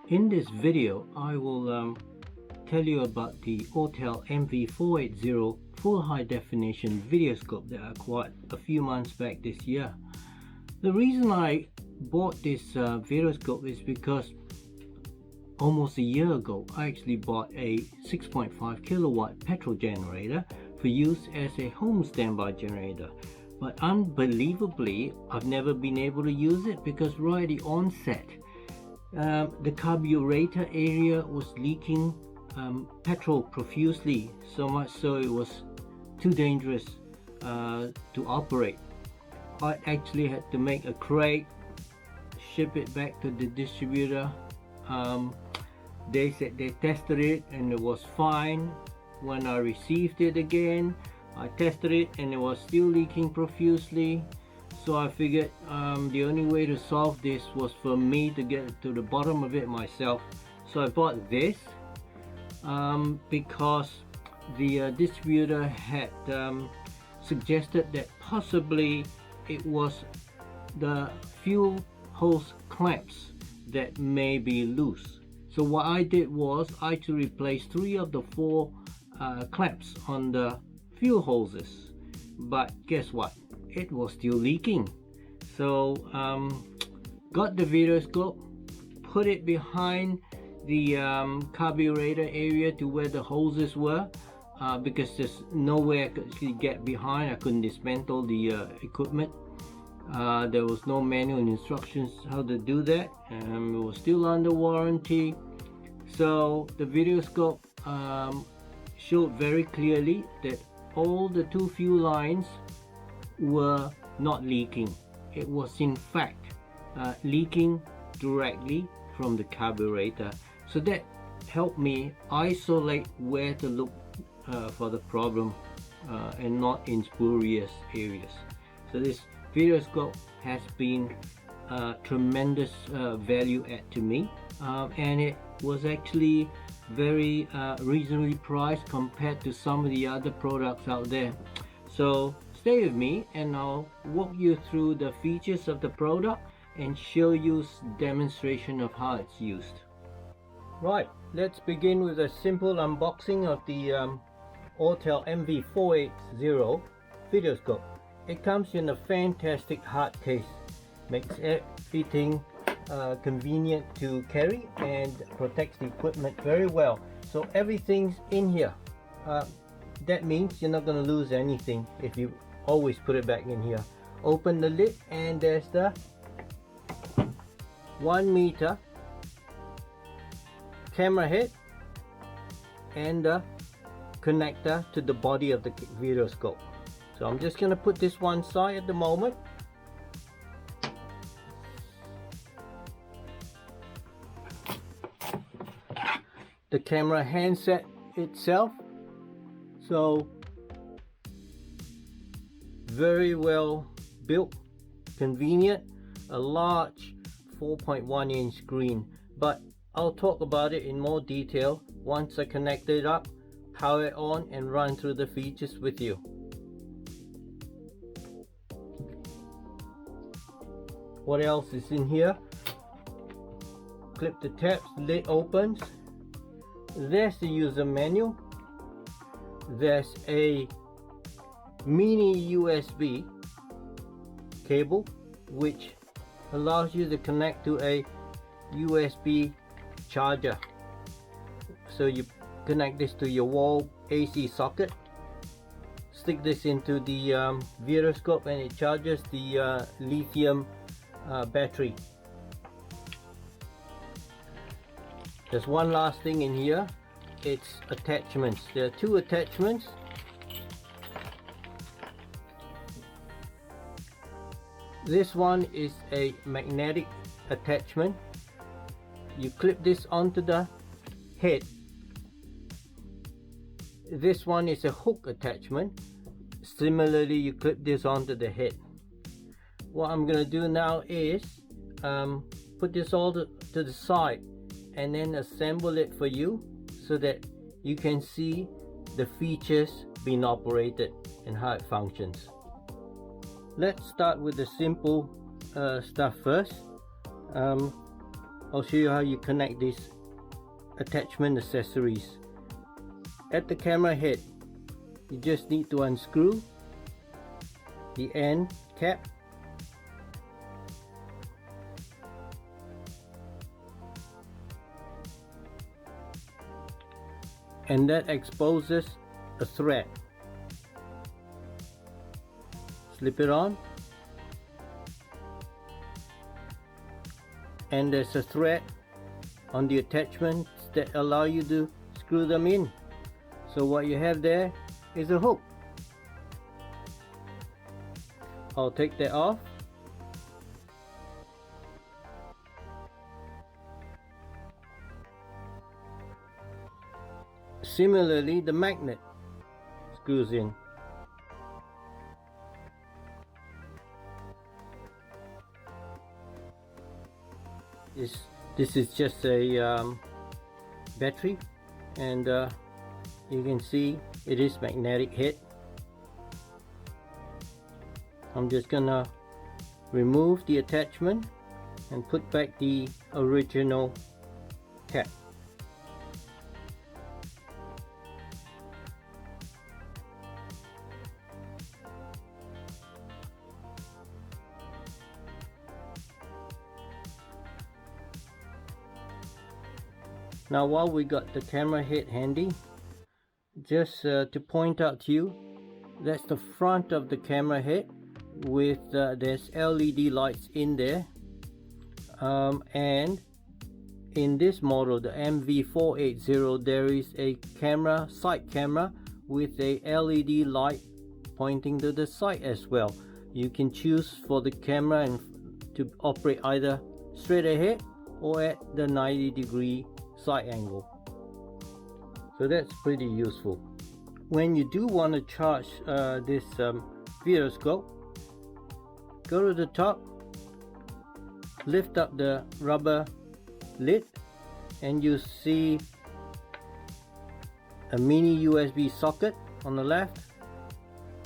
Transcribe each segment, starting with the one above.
In this video, I will tell you about the AUTEL MV480 full high definition video scope that I acquired a few months back this year. The reason I bought this video scope is because almost a year ago I actually bought a 6.5 kilowatt petrol generator for use as a home standby generator, but unbelievably I've never been able to use it because right at the onset the carburettor area was leaking petrol profusely, so much so it was too dangerous to operate. I actually had to make a crate, ship it back to the distributor. They said they tested it and it was fine. When I received it again, I tested it and it was still leaking profusely. So I figured the only way to solve this was for me to get to the bottom of it myself. So I bought this because the distributor had suggested that possibly it was the fuel hose clamps that may be loose. So what I did was I had to replace 3 of the 4 clamps on the fuel hoses, but guess what, it was still leaking. So got the video scope, put it behind the carburetor area to where the hoses were, because there's no way I could actually get behind. I couldn't dismantle the equipment. There was no manual instructions how to do that, and it was still under warranty. So the video scope showed very clearly that all the 2 fuel lines were not leaking. It was in fact leaking directly from the carburetor. So that helped me isolate where to look for the problem and not in spurious areas. So this video scope has been tremendous value add to me, and it was actually very reasonably priced compared to some of the other products out there. So stay with me and I'll walk you through the features of the product and show you a demonstration of how it's used. Right, let's begin with a simple unboxing of the AUTEL MV480 video scope. It comes in a fantastic hard case, makes everything convenient to carry and protects the equipment very well. So everything's in here. That means you're not going to lose anything if you always put it back in here. Open the lid and there's the 1 meter camera head and the connector to the body of the video scope. So I'm just going to put this one side at the moment. The camera handset itself, so very well built, convenient, a large 4.1 inch screen, but I'll talk about it in more detail once I connect it up, power it on and run through the features with you. What else is in here? Clip the tabs, lid opens. There's the user manual. There's a mini USB cable which allows you to connect to a USB charger. So you connect this to your wall AC socket, stick this into the video scope and it charges the lithium battery. There's one last thing in here, it's attachments. There are 2 attachments. This one is a magnetic attachment. You clip this onto the head. This one is a hook attachment. Similarly, you clip this onto the head. What I'm going to do now is put this all to the side and then assemble it for you so that you can see the features being operated and how it functions. Let's start with the simple stuff first. I'll show you how you connect these attachment accessories. At the camera head, you just need to unscrew the end cap and that exposes a thread. Slip it on, and there's a thread on the attachments that allow you to screw them in. So what you have there is a hook. I'll take that off. Similarly, the magnet screws in. This is just a battery, and you can see it is magnetic head. I'm just gonna remove the attachment and put back the original cap. Now while we got the camera head handy, just to point out to you, that's the front of the camera head with there's LED lights in there, and in this model, the MV480, there is a camera, side camera with a LED light pointing to the side as well. You can choose for the camera and to operate either straight ahead or at the 90-degree side angle. So that's pretty useful. When you do want to charge this videoscope, go to the top, lift up the rubber lid, and you see a mini USB socket on the left,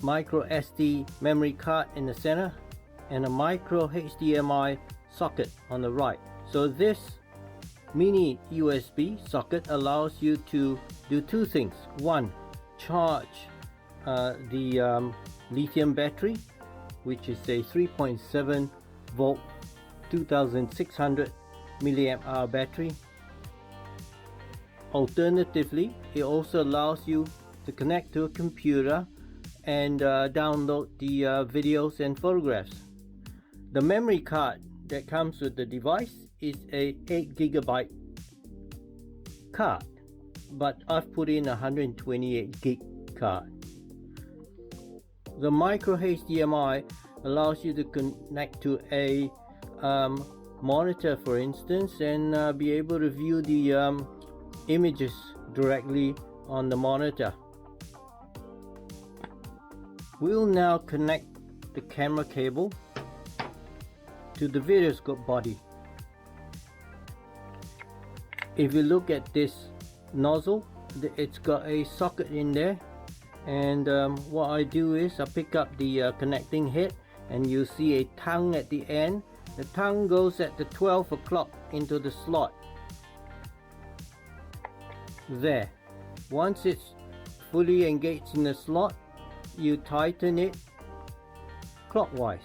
micro SD memory card in the center, and a micro HDMI socket on the right. So this mini USB socket allows you to do two things. One, charge the lithium battery, which is a 3.7 volt 2600 milliamp hour battery. Alternatively, it also allows you to connect to a computer and download the videos and photographs. The memory card that comes with the device is a 8GB card, but I've put in a 128GB card. The micro HDMI allows you to connect to a monitor, for instance, and be able to view the images directly on the monitor. We'll now connect the camera cable to the videoscope body. If you look at this nozzle, it's got a socket in there, and what I do is I pick up the connecting head, and you see a tongue at the end. The tongue goes at the 12 o'clock into the slot there. Once it's fully engaged in the slot, you tighten it clockwise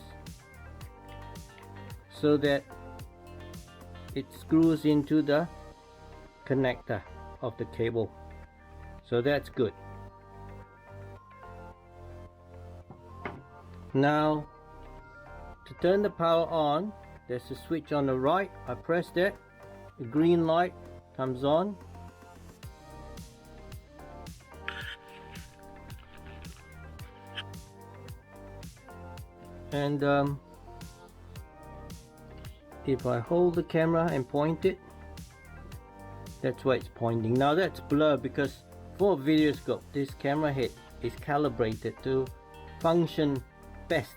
so that it screws into the connector of the cable. So that's good. Now to turn the power on, there's a switch on the right. I press that, the green light comes on, and if I hold the camera and point it, that's where it's pointing. Now that's blurred because for a videoscope, this camera head is calibrated to function best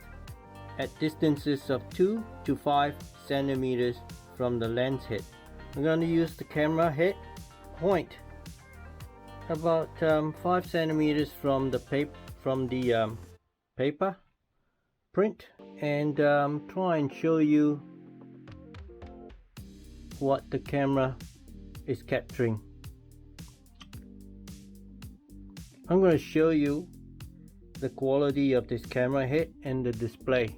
at distances of 2 to 5 centimeters from the lens head. I'm going to use the camera head point about 5 centimeters from the paper print, and try and show you what the camera is capturing. I'm going to show you the quality of this camera head and the display.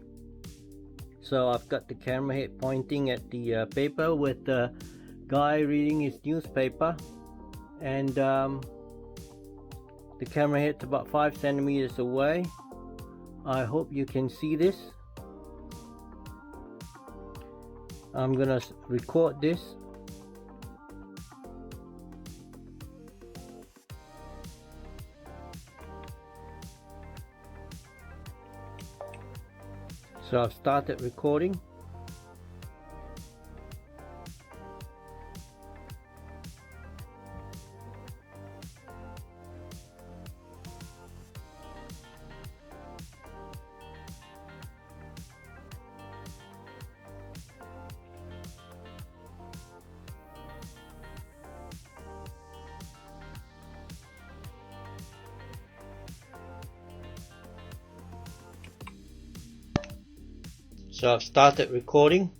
So I've got the camera head pointing at the paper with the guy reading his newspaper, and the camera head's about 5 centimeters away. I hope you can see this. I'm gonna record this. So I've started recording. So I've started recording.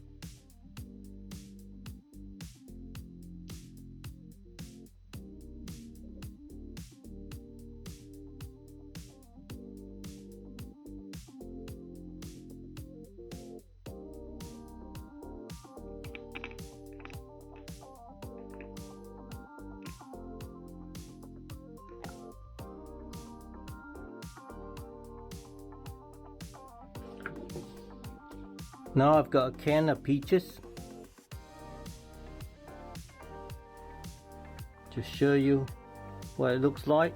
Now I've got a can of peaches to show you what it looks like.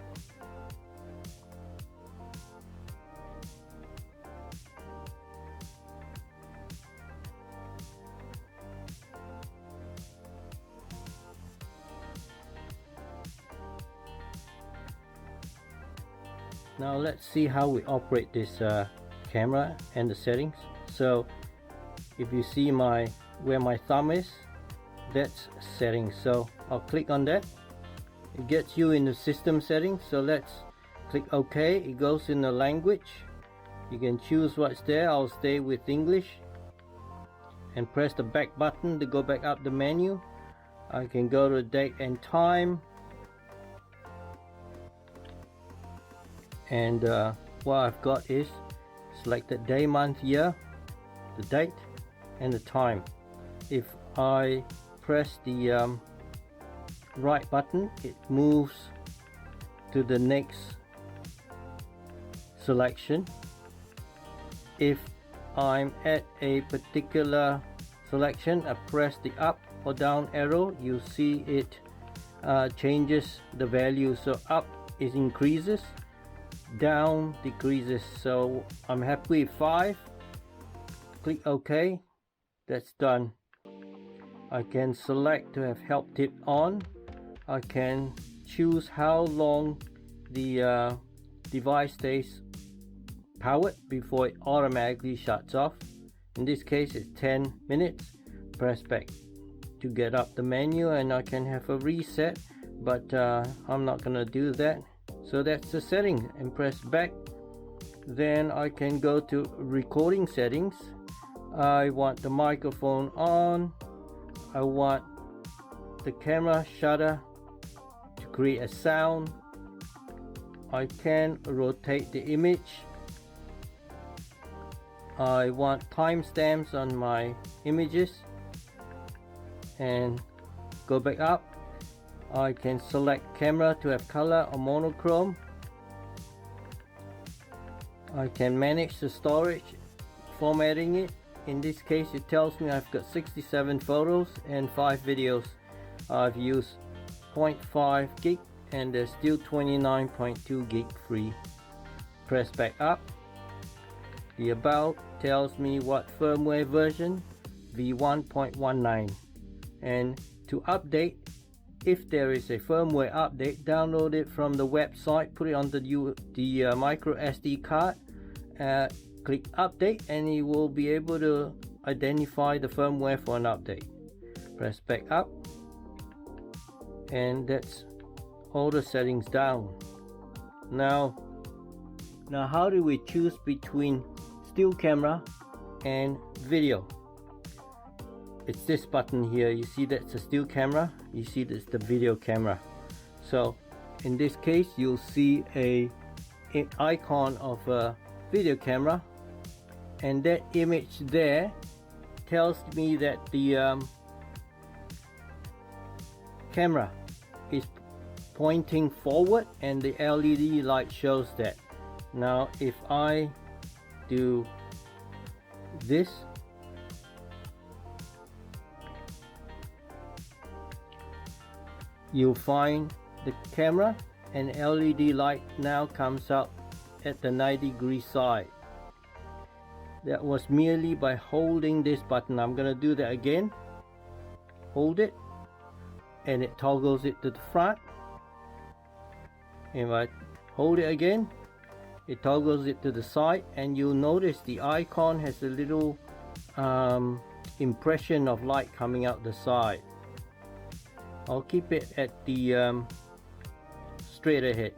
Now let's see how we operate this camera and the settings. So if you see where my thumb is, that's settings. So I'll click on that. It gets you in the system settings. So let's click OK. It goes in the language. You can choose what's there. I'll stay with English and press the back button to go back up the menu. I can go to date and time, and what I've got is selected day, month, year, the date and the time. If I press the right button, it moves to the next selection. If I'm at a particular selection, I press the up or down arrow, you see it changes the value. So up is increases, down decreases. So I'm happy with 5. Click OK. That's done. I can select to have help tip on. I can choose how long the device stays powered before it automatically shuts off. In this case it's 10 minutes. Press back to get up the menu, and I can have a reset, but I'm not gonna do that. So that's the setting, and press back. Then I can go to recording settings. I want the microphone on. I want the camera shutter to create a sound. I can rotate the image. I want timestamps on my images, and go back up. I can select camera to have color or monochrome. I can manage the storage, formatting it. In this case it tells me I've got 67 photos and 5 videos. I've used 0.5 gig and there's still 29.2 gig free. Press back up. The about tells me what firmware version, v1.19, and to update, if there is a firmware update, download it from the website, put it on the micro SD card, click update, and you will be able to identify the firmware for an update. Press back up, and that's all the settings down. Now how do we choose between still camera and video? it's this button here. You see that's a still camera, you see that's the video camera. So in this case you'll see an icon of a video camera, and that image there tells me that the camera is pointing forward, and the LED light shows that. Now if I do this, you'll find the camera and LED light now comes out at the 90-degree side. That was merely by holding this button. I'm gonna do that again. Hold it and it toggles it to the front. If I hold it again, it toggles it to the side, and you'll notice the icon has a little impression of light coming out the side. I'll keep it at the straight ahead.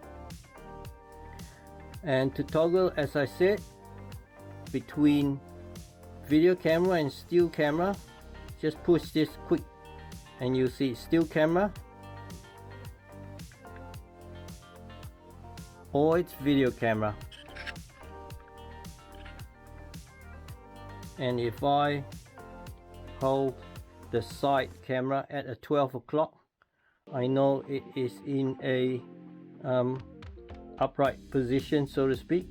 And to toggle, as I said, between video camera and still camera, just push this quick and you see still camera or it's video camera. And if I hold the side camera at a 12 o'clock, I know it is in a upright position, so to speak.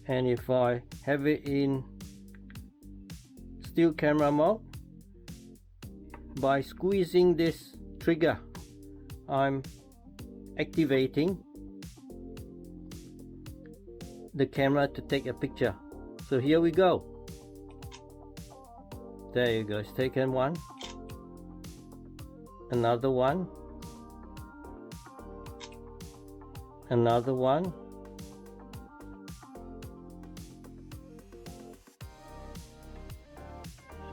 And if I have it in still camera mode, by squeezing this trigger, I'm activating the camera to take a picture. So here we go. There you go, it's taken one, another one, another one,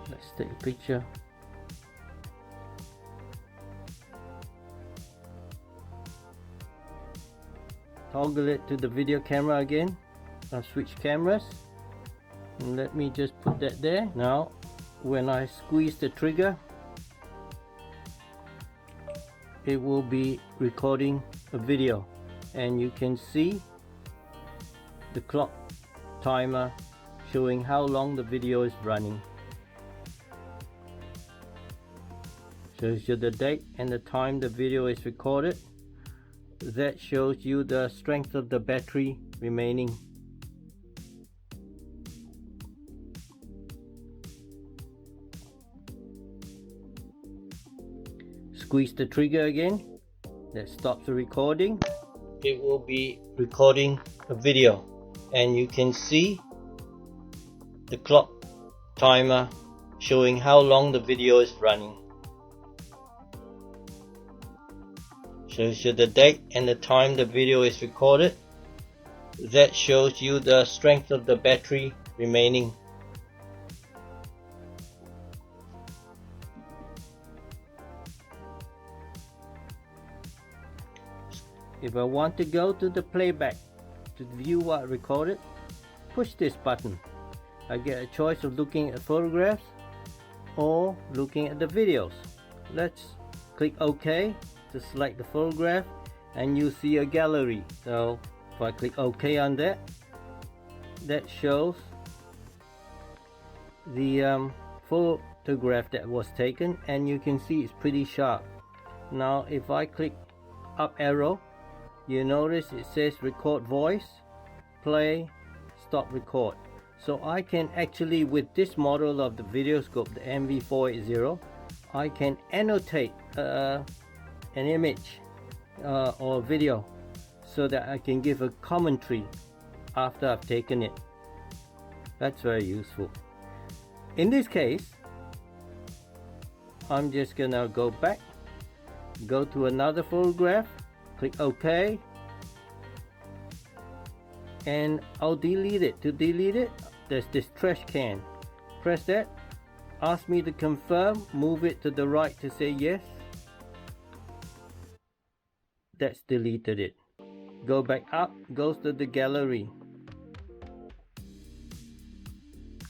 let's take a picture. Toggle it to the video camera again. I'll switch cameras and let me just put that there. Now when I squeeze the trigger, it will be recording a video, and you can see the clock timer showing how long the video is running. Shows you the date and the time the video is recorded. That shows you the strength of the battery remaining. Squeeze the trigger again, that stops the recording. It will be recording a video, and you can see the clock timer showing how long the video is running. Shows you the date and the time the video is recorded. That shows you the strength of the battery remaining. If I want to go to the playback to view what I recorded, push this button. I get a choice of looking at photographs or looking at the videos. Let's click OK to select the photograph, and you see a gallery. So if I click OK on that, that shows the photograph that was taken, and you can see it's pretty sharp. Now if I click up arrow, you notice it says record voice, play, stop record. So I can actually, with this model of the videoscope, the MV480, I can annotate an image or video so that I can give a commentary after I've taken it. That's very useful. In this case, I'm just gonna go back, go to another photograph, click OK, and I'll delete it. To delete it, there's this trash can. Press that, ask me to confirm, move it to the right to say yes. That's deleted it. Go back up, goes to the gallery.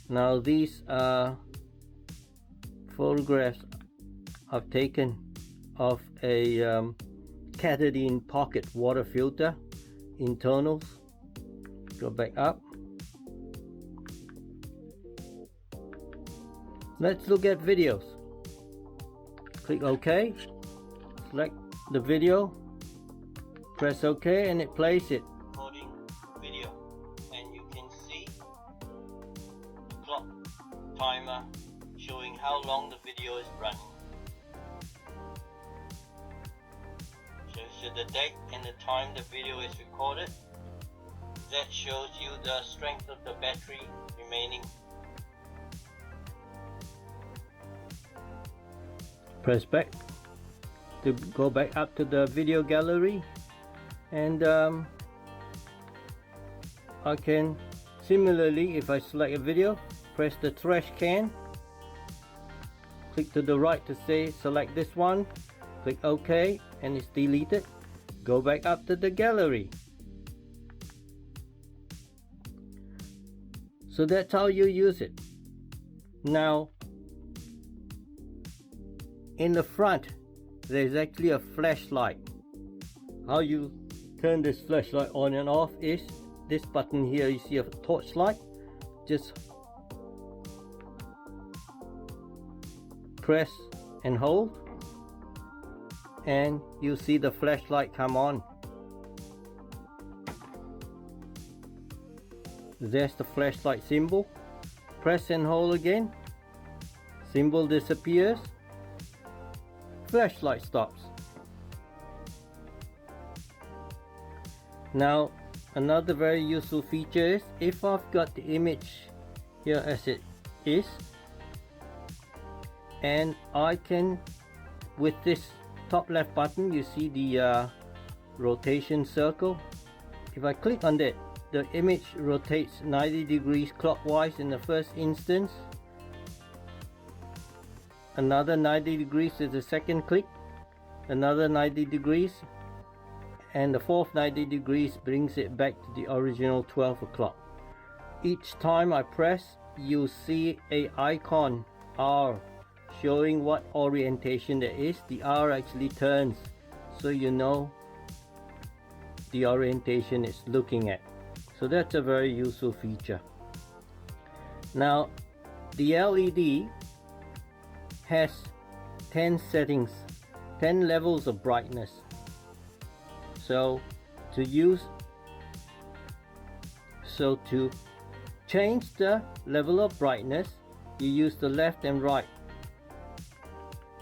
Now these are photographs I've taken of a Catadine pocket water filter internals. Go back up. Let's look at videos. Click OK, select the video, press OK, and it plays it. Recording video, and you can see the clock timer showing how long the video is running. Shows you the date and the time the video is recorded. That shows you the strength of the battery remaining. Press back to go back up to the video gallery, and I can similarly, if I select a video, press the trash can, click to the right to say select this one, click OK, and it's deleted. Go back up to the gallery. So that's how you use it. Now in the front there's actually a flashlight. How you turn this flashlight on and off is this button here. You see a torchlight, just press and hold and you see the flashlight come on. There's the flashlight symbol. Press and hold again, symbol disappears, flashlight stops. Now another very useful feature is if I've got the image here as it is, and I can, with this top left button, you see the rotation circle. If I click on that, the image rotates 90 degrees clockwise in the first instance, another 90 degrees is the second click, another 90 degrees, and the fourth 90 degrees brings it back to the original 12 o'clock. Each time I press, you see a icon R showing what orientation there is. The R actually turns, so you know the orientation it's looking at. So that's a very useful feature. Now the LED has 10 settings, 10 levels of brightness. So to change the level of brightness, you use the left and right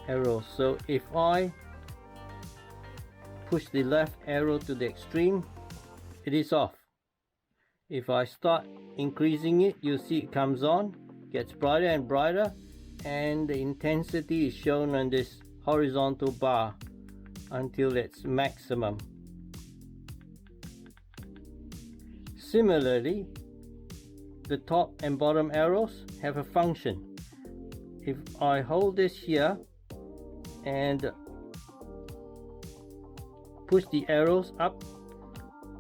arrow. So if I push the left arrow to the extreme, it is off. If I start increasing it, you see it comes on, gets brighter and brighter, and the intensity is shown on this horizontal bar until its maximum. Similarly, the top and bottom arrows have a function. If I hold this here and push the arrows up,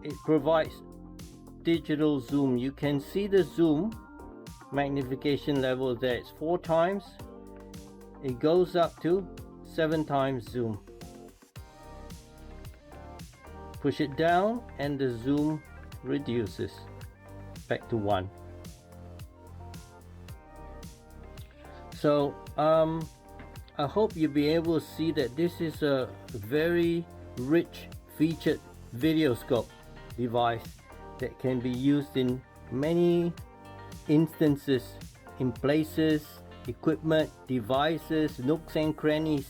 it provides digital zoom. You can see the zoom magnification level there. It's 4 times. It goes up to 7 times zoom. Push it down and the zoom reduces back to 1. So I hope you'll be able to see that this is a very rich featured videoscope device that can be used in many instances, in places, equipment, devices, nooks and crannies,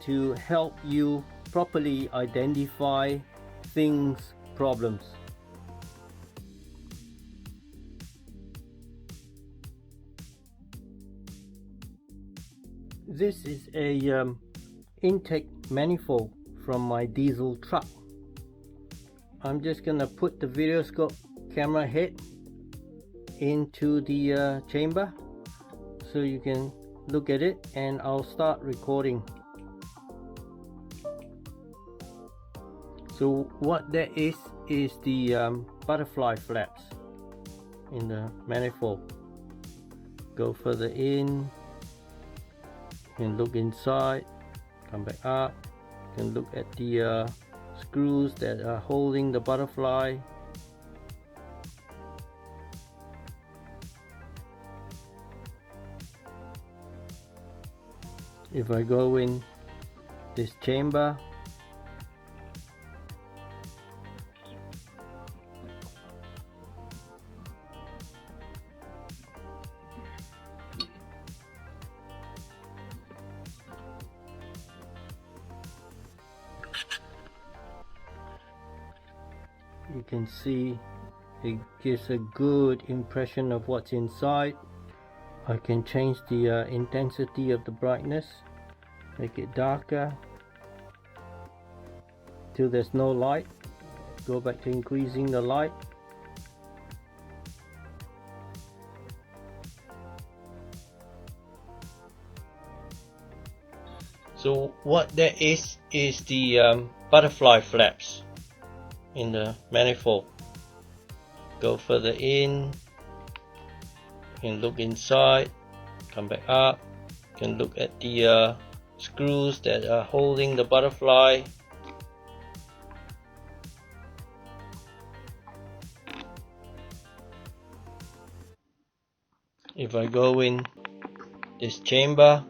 to help you properly identify things, problems. This is a intake manifold from my diesel truck. I'm just gonna put the videoscope camera head into the chamber so you can look at it, and I'll start recording. So what that is the butterfly flaps in the manifold. Go further in, can look inside, come back up, you can look at the screws that are holding the butterfly. If I go in this chamber, you can see it gives a good impression of what's inside. I can change the intensity of the brightness, make it darker till there's no light, go back to increasing the light. So what that is the butterfly flaps in the manifold. Go further in, you can look inside, come back up, you can look at the screws that are holding the butterfly. If I go in this chamber,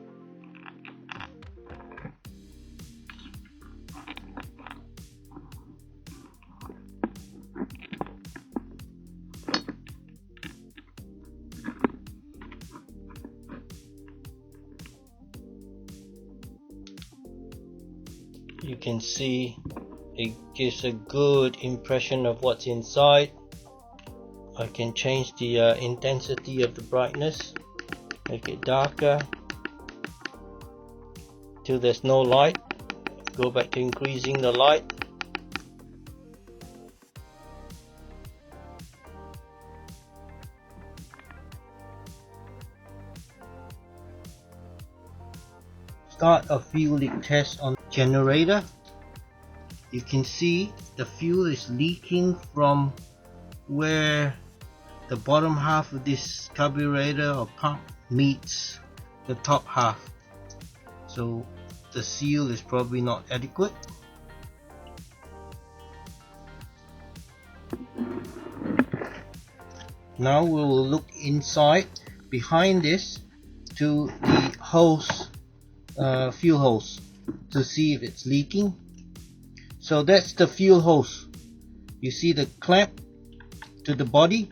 you can see it gives a good impression of what's inside. I can change the intensity of the brightness, make it darker till there's no light, go back to increasing the light. Start a fuel leak test on generator. You can see the fuel is leaking from where the bottom half of this carburetor or pump meets the top half, so the seal is probably not adequate. Now we will look inside behind this to the hose, fuel hose, to see if it's leaking. So that's the fuel hose. You see the clamp to the body.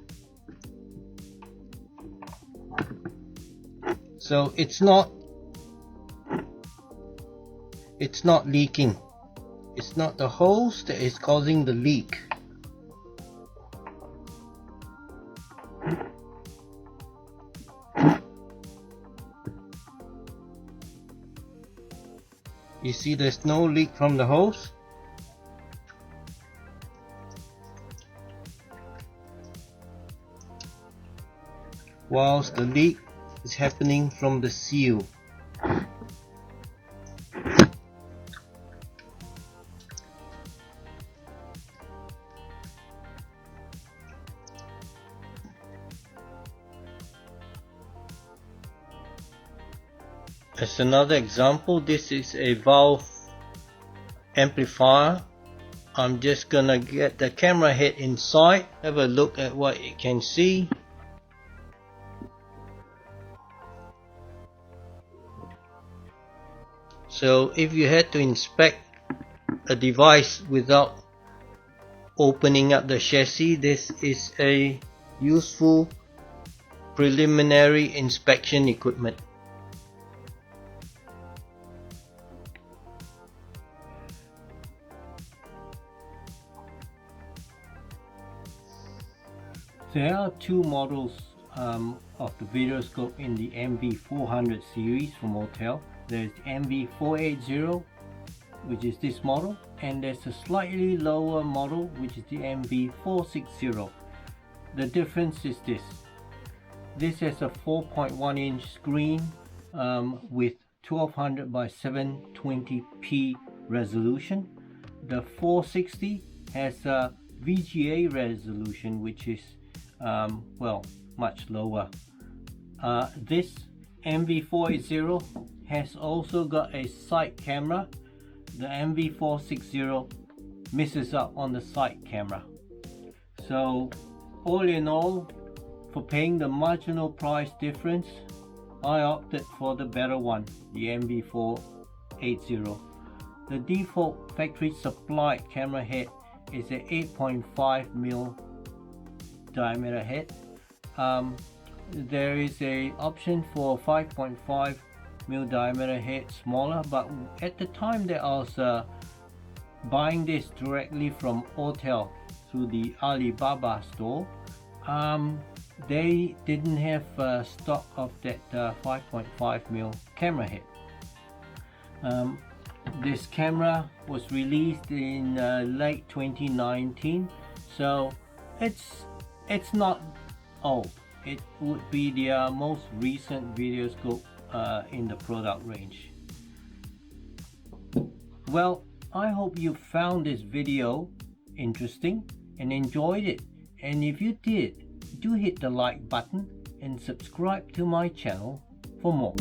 So it's not leaking. It's not the hose that is causing the leak. You see there's no leak from the hose. Whilst the leak is happening from the seal. As another example, this is a valve amplifier. I'm just gonna get the camera head inside, have a look at what it can see. So if you had to inspect a device without opening up the chassis, this is a useful preliminary inspection equipment. There are two models of the videoscope in the MV400 series from AUTEL. There's the MV480, which is this model, and there's a slightly lower model, which is the MV460. The difference is this. This has a 4.1 inch screen with 1200 by 720p resolution. The 460 has a VGA resolution, which is well, much lower. This MV480 has also got a side camera. The MV480 misses out on the side camera. So all in all, for paying the marginal price difference, I opted for the better one, the MV480. The default factory supplied camera head is a 8.5mm diameter head. There is a option for 5.5mm diameter head smaller, but at the time that I was buying this directly from AUTEL through the Alibaba store, they didn't have stock of that 5.5mm camera head. This camera was released in late 2019, so it's not old. It would be the most recent video scope in the product range. Well, I hope you found this video interesting and enjoyed it, and if you did, do hit the like button and subscribe to my channel for more.